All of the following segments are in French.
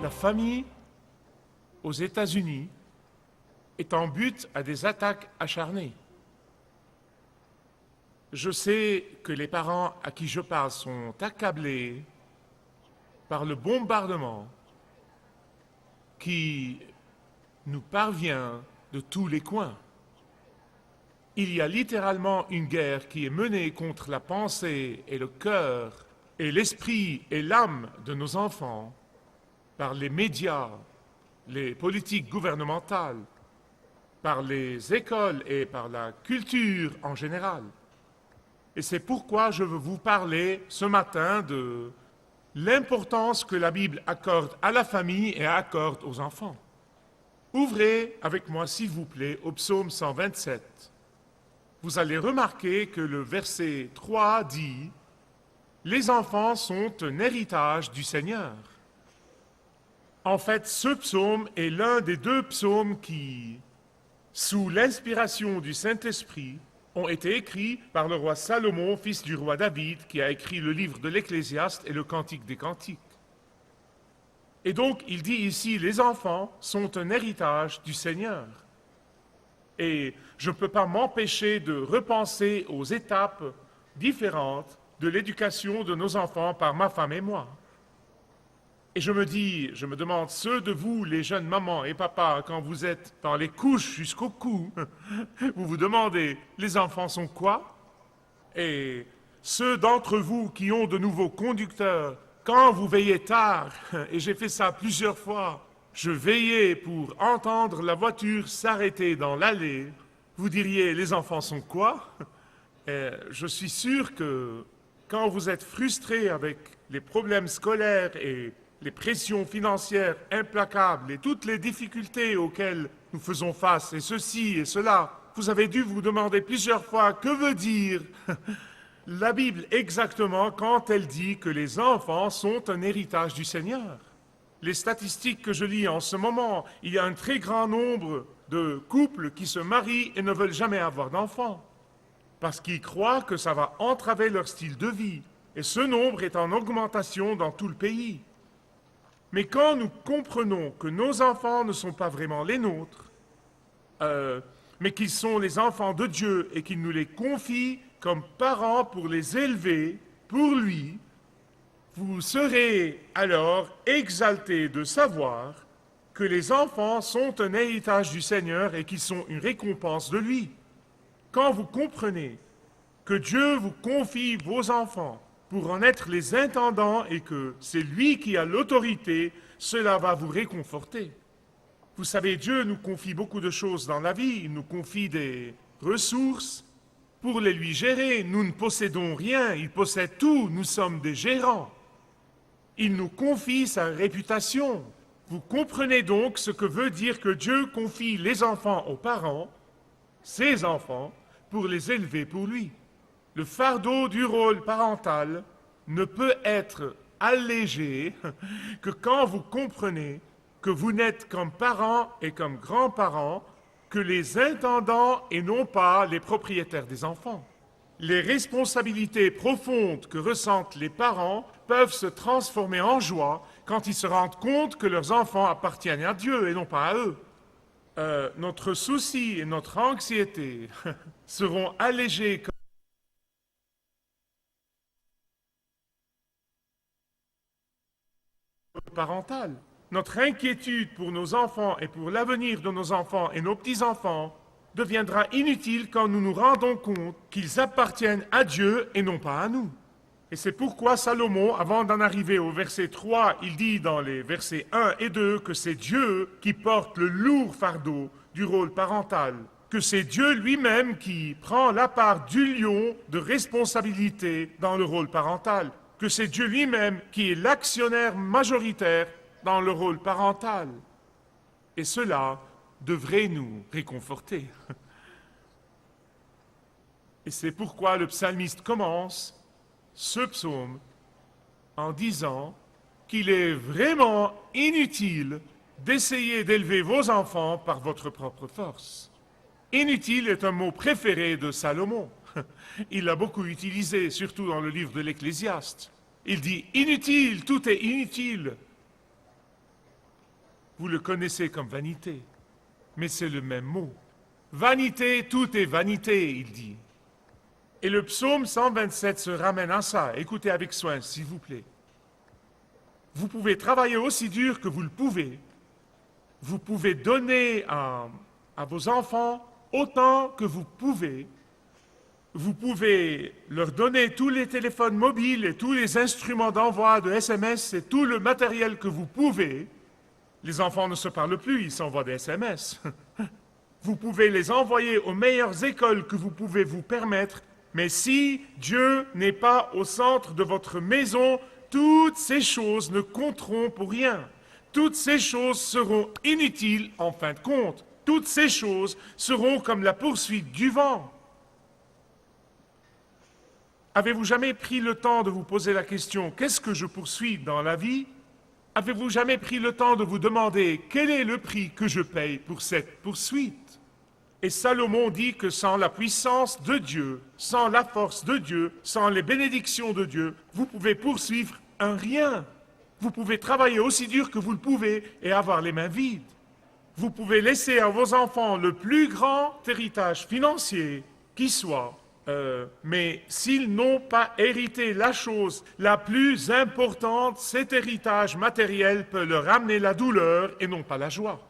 La famille aux États-Unis est en but à des attaques acharnées. Je sais que les parents à qui je parle sont accablés par le bombardement qui nous parvient de tous les coins. Il y a littéralement une guerre qui est menée contre la pensée et le cœur et l'esprit et l'âme de nos enfants par les médias, les politiques gouvernementales, par les écoles et par la culture en général. Et c'est pourquoi je veux vous parler ce matin de l'importance que la Bible accorde à la famille et accorde aux enfants. Ouvrez avec moi, s'il vous plaît, au psaume 127. Vous allez remarquer que le verset 3 dit « Les enfants sont un héritage du Seigneur ». En fait, ce psaume est l'un des deux psaumes qui, sous l'inspiration du Saint-Esprit, ont été écrits par le roi Salomon, fils du roi David, qui a écrit le livre de l'Ecclésiaste et le Cantique des Cantiques. Et donc, il dit ici, les enfants sont un héritage du Seigneur. Et je ne peux pas m'empêcher de repenser aux étapes différentes de l'éducation de nos enfants par ma femme et moi. Et je me demande, ceux de vous, les jeunes mamans et papas, quand vous êtes dans les couches jusqu'au cou, vous vous demandez, les enfants sont quoi? Et ceux d'entre vous qui ont de nouveaux conducteurs, quand vous veillez tard, et j'ai fait ça plusieurs fois, je veillais pour entendre la voiture s'arrêter dans l'allée, vous diriez, les enfants sont quoi? Et je suis sûr que quand vous êtes frustré avec les problèmes scolaires et les pressions financières implacables et toutes les difficultés auxquelles nous faisons face, et ceci et cela, vous avez dû vous demander plusieurs fois que veut dire la Bible exactement quand elle dit que les enfants sont un héritage du Seigneur. Les statistiques que je lis en ce moment, il y a un très grand nombre de couples qui se marient et ne veulent jamais avoir d'enfants, parce qu'ils croient que ça va entraver leur style de vie. Et ce nombre est en augmentation dans tout le pays. Mais quand nous comprenons que nos enfants ne sont pas vraiment les nôtres, mais qu'ils sont les enfants de Dieu et qu'il nous les confie comme parents pour les élever pour lui, vous serez alors exaltés de savoir que les enfants sont un héritage du Seigneur et qu'ils sont une récompense de lui. Quand vous comprenez que Dieu vous confie vos enfants pour en être les intendants et que c'est lui qui a l'autorité, cela va vous réconforter. Vous savez, Dieu nous confie beaucoup de choses dans la vie. Il nous confie des ressources pour les lui gérer. Nous ne possédons rien, il possède tout, nous sommes des gérants. Il nous confie sa réputation. Vous comprenez donc ce que veut dire que Dieu confie les enfants aux parents, ses enfants, pour les élever pour lui. Le fardeau du rôle parental ne peut être allégé que quand vous comprenez que vous n'êtes comme parents et comme grands-parents que les intendants et non pas les propriétaires des enfants. Les responsabilités profondes que ressentent les parents peuvent se transformer en joie quand ils se rendent compte que leurs enfants appartiennent à Dieu et non pas à eux. Notre souci et notre anxiété seront allégés parental. Notre inquiétude pour nos enfants et pour l'avenir de nos enfants et nos petits-enfants deviendra inutile quand nous nous rendons compte qu'ils appartiennent à Dieu et non pas à nous. Et c'est pourquoi Salomon, avant d'en arriver au verset 3, il dit dans les versets 1 et 2 que c'est Dieu qui porte le lourd fardeau du rôle parental, que c'est Dieu lui-même qui prend la part du lion de responsabilité dans le rôle parental, que c'est Dieu lui-même qui est l'actionnaire majoritaire dans le rôle parental. Et cela devrait nous réconforter. Et c'est pourquoi le psalmiste commence ce psaume en disant qu'il est vraiment inutile d'essayer d'élever vos enfants par votre propre force. Inutile est un mot préféré de Salomon. Il l'a beaucoup utilisé, surtout dans le livre de l'Ecclésiaste. Il dit « inutile, tout est inutile ». vous le connaissez comme vanité, mais c'est le même mot. Vanité, tout est vanité, il dit. Et le psaume 127 se ramène à ça. Écoutez avec soin, s'il vous plaît. Vous pouvez travailler aussi dur que vous le pouvez. Vous pouvez donner à vos enfants autant que vous pouvez. Vous pouvez leur donner tous les téléphones mobiles et tous les instruments d'envoi de SMS et tout le matériel que vous pouvez. Les enfants ne se parlent plus, ils s'envoient des SMS. Vous pouvez les envoyer aux meilleures écoles que vous pouvez vous permettre, mais si Dieu n'est pas au centre de votre maison, toutes ces choses ne compteront pour rien. Toutes ces choses seront inutiles en fin de compte. Toutes ces choses seront comme la poursuite du vent. Avez-vous jamais pris le temps de vous poser la question « Qu'est-ce que je poursuis dans la vie ?» Avez-vous jamais pris le temps de vous demander « Quel est le prix que je paye pour cette poursuite ?» Et Salomon dit que sans la puissance de Dieu, sans la force de Dieu, sans les bénédictions de Dieu, vous pouvez poursuivre un rien. Vous pouvez travailler aussi dur que vous le pouvez et avoir les mains vides. Vous pouvez laisser à vos enfants le plus grand héritage financier qui soit, mais s'ils n'ont pas hérité la chose la plus importante, cet héritage matériel peut leur amener la douleur et non pas la joie.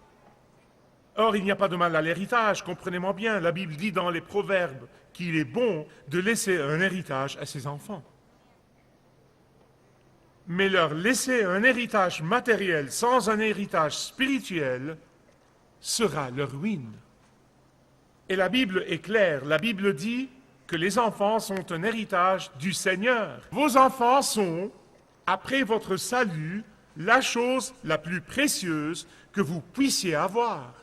Or, il n'y a pas de mal à l'héritage, comprenez-moi bien. La Bible dit dans les Proverbes qu'il est bon de laisser un héritage à ses enfants. Mais leur laisser un héritage matériel sans un héritage spirituel sera leur ruine. Et la Bible est claire, la Bible dit que les enfants sont un héritage du Seigneur. Vos enfants sont, après votre salut, la chose la plus précieuse que vous puissiez avoir.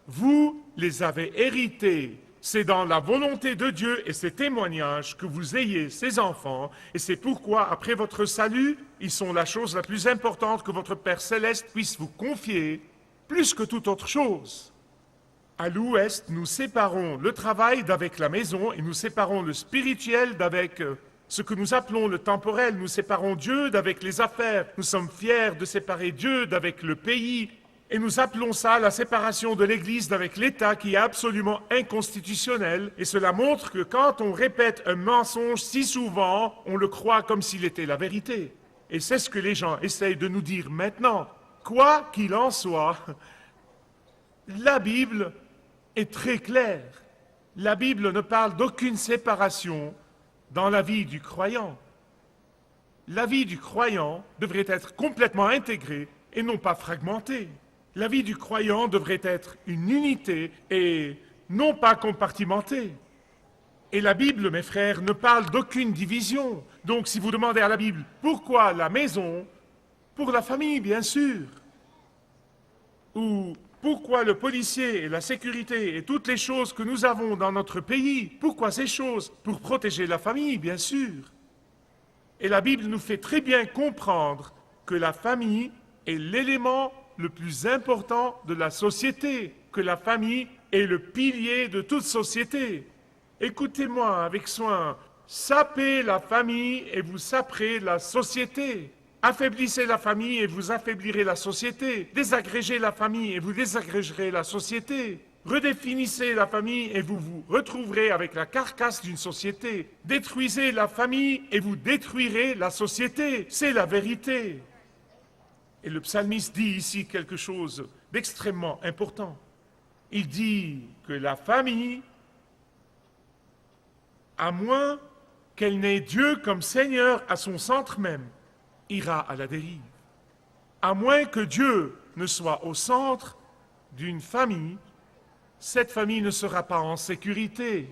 Vous les avez hérités. C'est dans la volonté de Dieu et ses témoignages que vous ayez ces enfants, et c'est pourquoi, après votre salut, ils sont la chose la plus importante que votre Père Céleste puisse vous confier, plus que toute autre chose. À l'Ouest, nous séparons le travail d'avec la maison et nous séparons le spirituel d'avec ce que nous appelons le temporel. Nous séparons Dieu d'avec les affaires. Nous sommes fiers de séparer Dieu d'avec le pays. Et nous appelons ça la séparation de l'Église d'avec l'État qui est absolument inconstitutionnel. Et cela montre que quand on répète un mensonge si souvent, on le croit comme s'il était la vérité. Et c'est ce que les gens essayent de nous dire maintenant. Quoi qu'il en soit, la Bible est très claire. La Bible ne parle d'aucune séparation dans la vie du croyant. La vie du croyant devrait être complètement intégrée et non pas fragmentée. La vie du croyant devrait être une unité et non pas compartimentée. Et la Bible, mes frères, ne parle d'aucune division. Donc si vous demandez à la Bible, pourquoi la maison? Pour la famille, bien sûr. Ou pourquoi le policier et la sécurité et toutes les choses que nous avons dans notre pays? Pourquoi ces choses? Pour protéger la famille, bien sûr. Et la Bible nous fait très bien comprendre que la famille est l'élément le plus important de la société, que la famille est le pilier de toute société. Écoutez-moi avec soin, sapez la famille et vous saperez la société. Affaiblissez la famille et vous affaiblirez la société. Désagrégez la famille et vous désagrégerez la société. Redéfinissez la famille et vous vous retrouverez avec la carcasse d'une société. Détruisez la famille et vous détruirez la société. C'est la vérité. Et le psalmiste dit ici quelque chose d'extrêmement important. Il dit que la famille, à moins qu'elle n'ait Dieu comme Seigneur à son centre même, ira à la dérive. À moins que Dieu ne soit au centre d'une famille, cette famille ne sera pas en sécurité.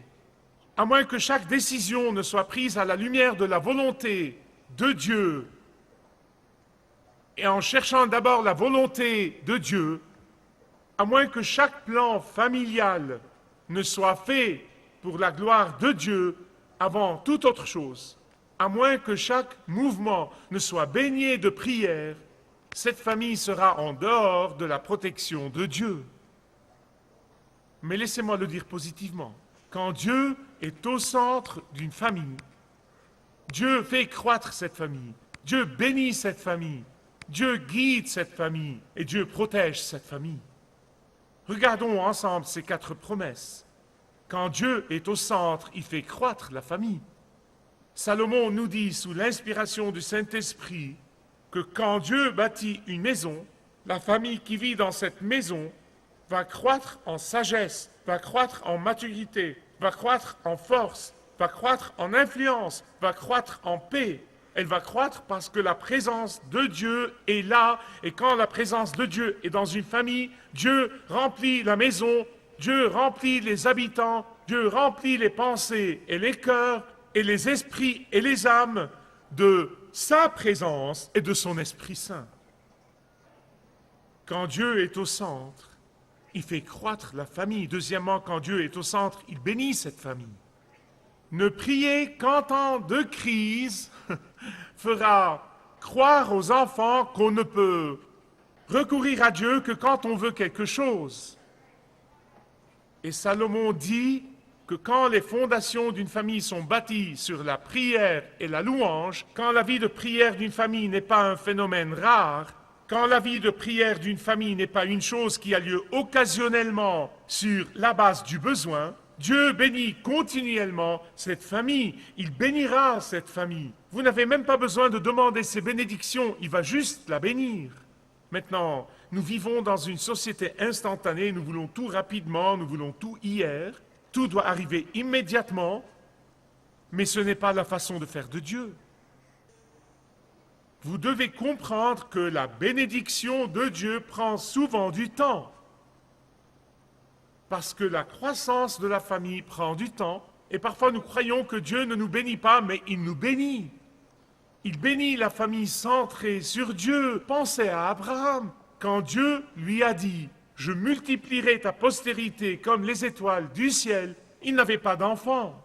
À moins que chaque décision ne soit prise à la lumière de la volonté de Dieu, et en cherchant d'abord la volonté de Dieu, à moins que chaque plan familial ne soit fait pour la gloire de Dieu avant toute autre chose, à moins que chaque mouvement ne soit baigné de prière, cette famille sera en dehors de la protection de Dieu. Mais laissez-moi le dire positivement. Quand Dieu est au centre d'une famille, Dieu fait croître cette famille, Dieu bénit cette famille, Dieu guide cette famille et Dieu protège cette famille. Regardons ensemble ces 4 promesses. Quand Dieu est au centre, il fait croître la famille. Salomon nous dit, sous l'inspiration du Saint-Esprit, que quand Dieu bâtit une maison, la famille qui vit dans cette maison va croître en sagesse, va croître en maturité, va croître en force, va croître en influence, va croître en paix. Elle va croître parce que la présence de Dieu est là. Et quand la présence de Dieu est dans une famille, Dieu remplit la maison, Dieu remplit les habitants, Dieu remplit les pensées et les cœurs et les esprits et les âmes de sa présence et de son Esprit Saint. Quand Dieu est au centre, il fait croître la famille. Deuxièmement, quand Dieu est au centre, il bénit cette famille. Ne prier qu'en temps de crise fera croire aux enfants qu'on ne peut recourir à Dieu que quand on veut quelque chose. Et Salomon dit que quand les fondations d'une famille sont bâties sur la prière et la louange, quand la vie de prière d'une famille n'est pas un phénomène rare, quand la vie de prière d'une famille n'est pas une chose qui a lieu occasionnellement sur la base du besoin, Dieu bénit continuellement cette famille. Il bénira cette famille. Vous n'avez même pas besoin de demander ses bénédictions, il va juste la bénir. Maintenant, nous vivons dans une société instantanée, nous voulons tout rapidement, nous voulons tout hier, tout doit arriver immédiatement, mais ce n'est pas la façon de faire de Dieu. Vous devez comprendre que la bénédiction de Dieu prend souvent du temps. Parce que la croissance de la famille prend du temps, et parfois nous croyons que Dieu ne nous bénit pas, mais il nous bénit. Il bénit la famille centrée sur Dieu. Pensez à Abraham, quand Dieu lui a dit « Je multiplierai ta postérité comme les étoiles du ciel », il n'avait pas d'enfant.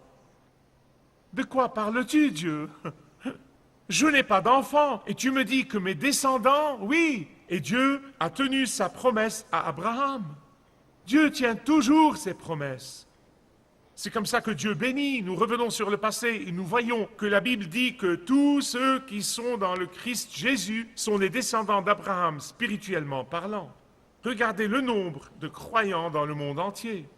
De quoi parles-tu, Dieu ? Je n'ai pas d'enfant, et tu me dis que mes descendants, oui. Et Dieu a tenu sa promesse à Abraham. Dieu tient toujours ses promesses. C'est comme ça que Dieu bénit. Nous revenons sur le passé et nous voyons que la Bible dit que tous ceux qui sont dans le Christ Jésus sont les descendants d'Abraham, spirituellement parlant. Regardez le nombre de croyants dans le monde entier.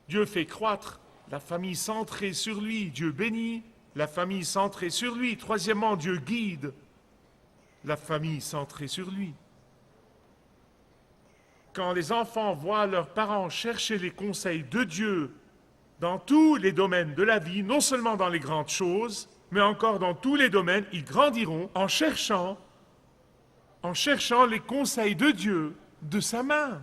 Dieu fait croître la famille centrée sur lui. Dieu bénit la famille centrée sur lui. Troisièmement, Dieu guide la famille centrée sur lui. Quand les enfants voient leurs parents chercher les conseils de Dieu dans tous les domaines de la vie, non seulement dans les grandes choses, mais encore dans tous les domaines, ils grandiront en cherchant les conseils de Dieu de sa main.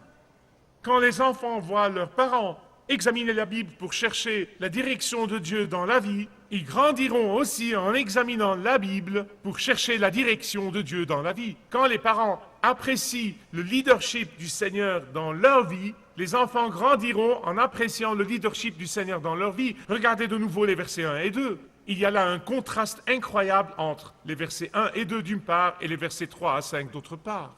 Quand les enfants voient leurs parents examiner la Bible pour chercher la direction de Dieu dans la vie, ils grandiront aussi en examinant la Bible pour chercher la direction de Dieu dans la vie. Quand les parents apprécient le leadership du Seigneur dans leur vie, les enfants grandiront en appréciant le leadership du Seigneur dans leur vie. Regardez de nouveau les versets 1 et 2. Il y a là un contraste incroyable entre les versets 1 et 2 d'une part et les versets 3 à 5 d'autre part.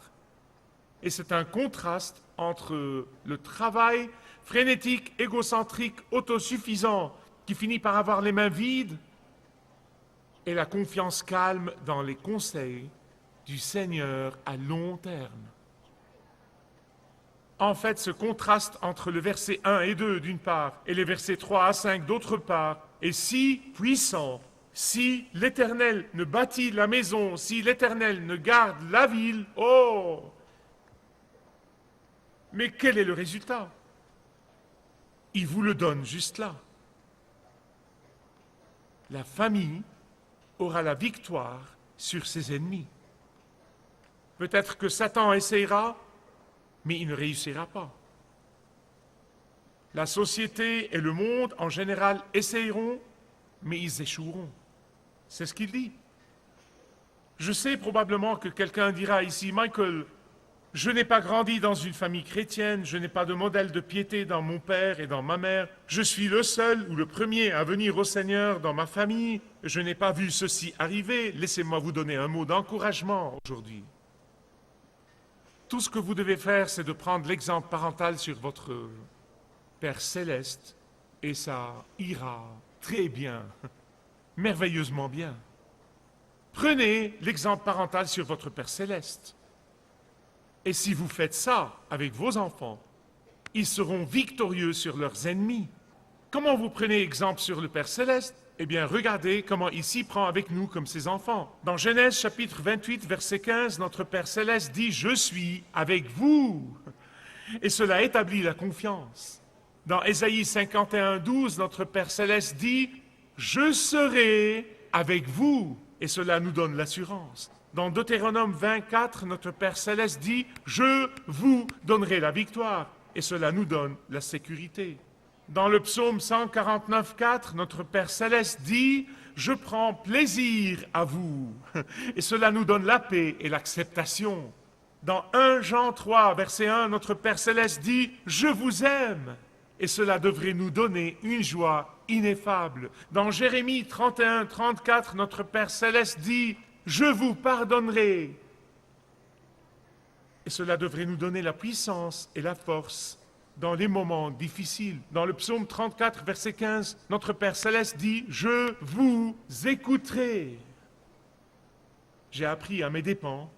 Et c'est un contraste entre le travail frénétique, égocentrique, autosuffisant, qui finit par avoir les mains vides, et la confiance calme dans les conseils du Seigneur à long terme. En fait, ce contraste entre le verset 1 et 2 d'une part, et les versets 3 à 5 d'autre part, est si puissant. Si l'Éternel ne bâtit la maison, si l'Éternel ne garde la ville, oh! Mais quel est le résultat? Il vous le donne juste là. La famille aura la victoire sur ses ennemis. Peut-être que Satan essayera, mais il ne réussira pas. La société et le monde en général essayeront, mais ils échoueront. C'est ce qu'il dit. Je sais probablement que quelqu'un dira ici, Michael, je n'ai pas grandi dans une famille chrétienne, je n'ai pas de modèle de piété dans mon père et dans ma mère, je suis le seul ou le premier à venir au Seigneur dans ma famille, je n'ai pas vu ceci arriver, laissez-moi vous donner un mot d'encouragement aujourd'hui. Tout ce que vous devez faire, c'est de prendre l'exemple parental sur votre Père céleste, et ça ira très bien, merveilleusement bien. Prenez l'exemple parental sur votre Père céleste. Et si vous faites ça avec vos enfants, ils seront victorieux sur leurs ennemis. Comment vous prenez exemple sur le Père céleste? Eh bien, regardez comment il s'y prend avec nous comme ses enfants. Dans Genèse chapitre 28, verset 15, notre Père céleste dit « Je suis avec vous ». Et cela établit la confiance. Dans Ésaïe 51, 12, notre Père céleste dit « Je serai avec vous ». Et cela nous donne l'assurance. Dans Deutéronome 24, notre Père céleste dit « Je vous donnerai la victoire ». Et cela nous donne la sécurité. Dans le psaume 149, 4, notre Père céleste dit « Je prends plaisir à vous ». Et cela nous donne la paix et l'acceptation. Dans 1 Jean 3, verset 1, notre Père céleste dit « Je vous aime ». Et cela devrait nous donner une joie ineffable. Dans Jérémie 31, 34, notre Père céleste dit « Je vous pardonnerai ». Et cela devrait nous donner la puissance et la force dans les moments difficiles. Dans le psaume 34, verset 15, notre Père céleste dit « Je vous écouterai ». J'ai appris à mes dépens,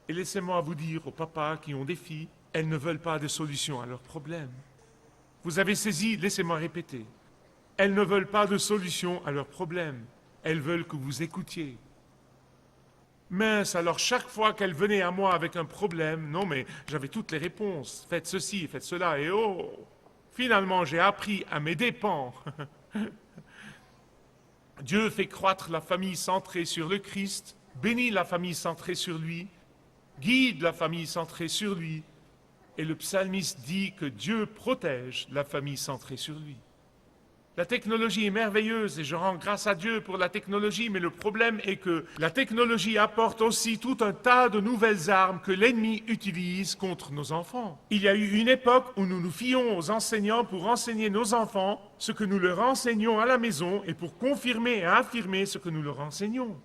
et laissez-moi vous dire aux papas qui ont des filles, elles ne veulent pas de solution à leurs problèmes. Vous avez saisi, laissez-moi répéter. Elles ne veulent pas de solution à leurs problèmes. Elles veulent que vous écoutiez. Mince, alors chaque fois qu'elles venaient à moi avec un problème, non mais j'avais toutes les réponses. Faites ceci, faites cela, et oh, finalement j'ai appris à mes dépens. Dieu fait croître la famille centrée sur le Christ, bénit la famille centrée sur lui, guide la famille centrée sur lui, et le psalmiste dit que Dieu protège la famille centrée sur lui. La technologie est merveilleuse et je rends grâce à Dieu pour la technologie, mais le problème est que la technologie apporte aussi tout un tas de nouvelles armes que l'ennemi utilise contre nos enfants. Il y a eu une époque où nous nous fions aux enseignants pour enseigner nos enfants ce que nous leur enseignons à la maison et pour confirmer et affirmer ce que nous leur enseignons.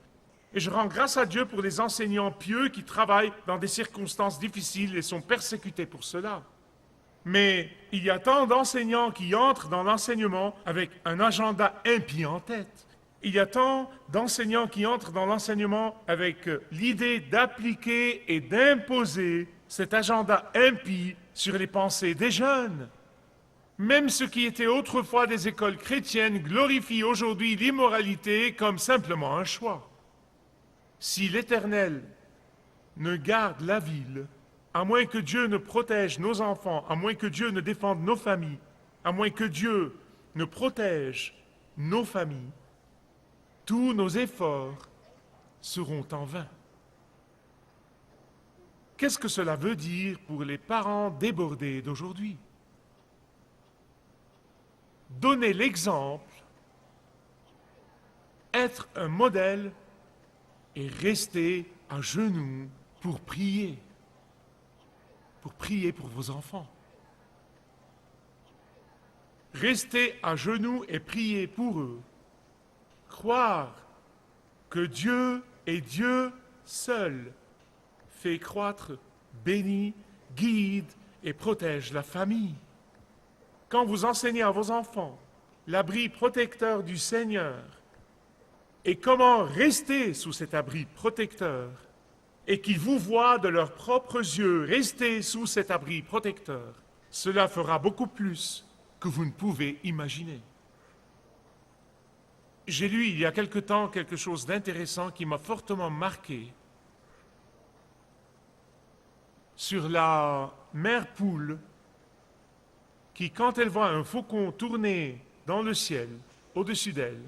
Et je rends grâce à Dieu pour les enseignants pieux qui travaillent dans des circonstances difficiles et sont persécutés pour cela. Mais il y a tant d'enseignants qui entrent dans l'enseignement avec un agenda impie en tête. Il y a tant d'enseignants qui entrent dans l'enseignement avec l'idée d'appliquer et d'imposer cet agenda impie sur les pensées des jeunes. Même ce qui était autrefois des écoles chrétiennes glorifie aujourd'hui l'immoralité comme simplement un choix. Si l'Éternel ne garde la ville, à moins que Dieu ne protège nos enfants, à moins que Dieu ne défende nos familles, à moins que Dieu ne protège nos familles, tous nos efforts seront en vain. Qu'est-ce que cela veut dire pour les parents débordés d'aujourd'hui? Donner l'exemple, être un modèle et rester à genoux pour prier pour vos enfants. Rester à genoux et prier pour eux. Croire que Dieu est Dieu seul, fait croître, bénit, guide et protège la famille. Quand vous enseignez à vos enfants l'abri protecteur du Seigneur et comment rester sous cet abri protecteur, et qu'ils vous voient de leurs propres yeux rester sous cet abri protecteur, cela fera beaucoup plus que vous ne pouvez imaginer. J'ai lu il y a quelque temps quelque chose d'intéressant qui m'a fortement marqué sur la mère poule qui, quand elle voit un faucon tourner dans le ciel au-dessus d'elle,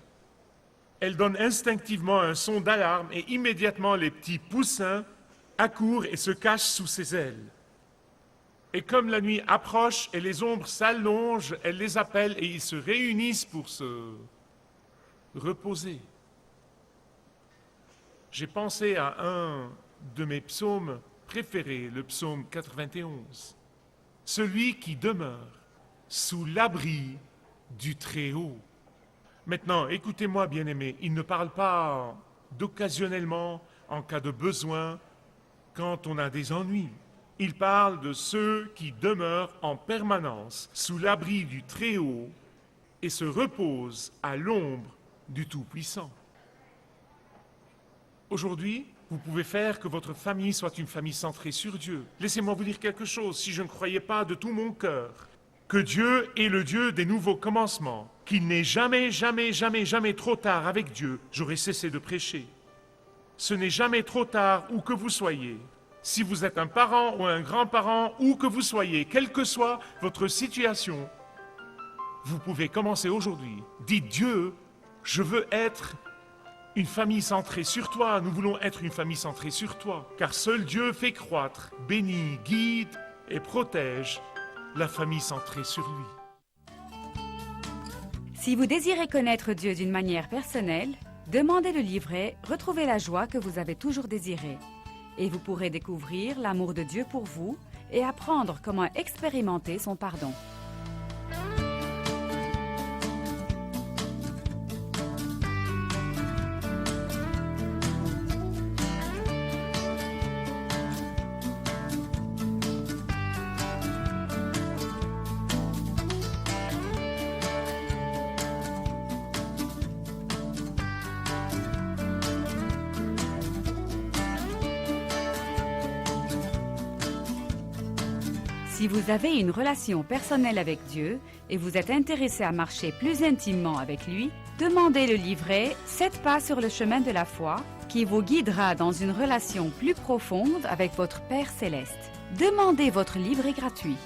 elle donne instinctivement un son d'alarme et immédiatement les petits poussins accourent et se cachent sous ses ailes. Et comme la nuit approche et les ombres s'allongent, elle les appelle et ils se réunissent pour se reposer. J'ai pensé à un de mes psaumes préférés, le psaume 91. Celui qui demeure sous l'abri du Très-Haut. Maintenant, écoutez-moi, bien-aimés, il ne parle pas d'occasionnellement, en cas de besoin, quand on a des ennuis. Il parle de ceux qui demeurent en permanence sous l'abri du Très-Haut et se reposent à l'ombre du Tout-Puissant. Aujourd'hui, vous pouvez faire que votre famille soit une famille centrée sur Dieu. Laissez-moi vous dire quelque chose, si je ne croyais pas de tout mon cœur que Dieu est le Dieu des nouveaux commencements, qu'il n'est jamais, jamais, jamais, jamais trop tard avec Dieu, j'aurais cessé de prêcher. Ce n'est jamais trop tard où que vous soyez. Si vous êtes un parent ou un grand-parent, où que vous soyez, quelle que soit votre situation, vous pouvez commencer aujourd'hui. Dites Dieu, je veux être une famille centrée sur toi. Nous voulons être une famille centrée sur toi. Car seul Dieu fait croître, bénit, guide et protège la famille centrée sur lui. Si vous désirez connaître Dieu d'une manière personnelle, demandez le livret « Retrouvez la joie que vous avez toujours désirée » et vous pourrez découvrir l'amour de Dieu pour vous et apprendre comment expérimenter son pardon. Si vous avez une relation personnelle avec Dieu et vous êtes intéressé à marcher plus intimement avec lui, demandez le livret « 7 pas sur le chemin de la foi » qui vous guidera dans une relation plus profonde avec votre Père Céleste. Demandez votre livret gratuit.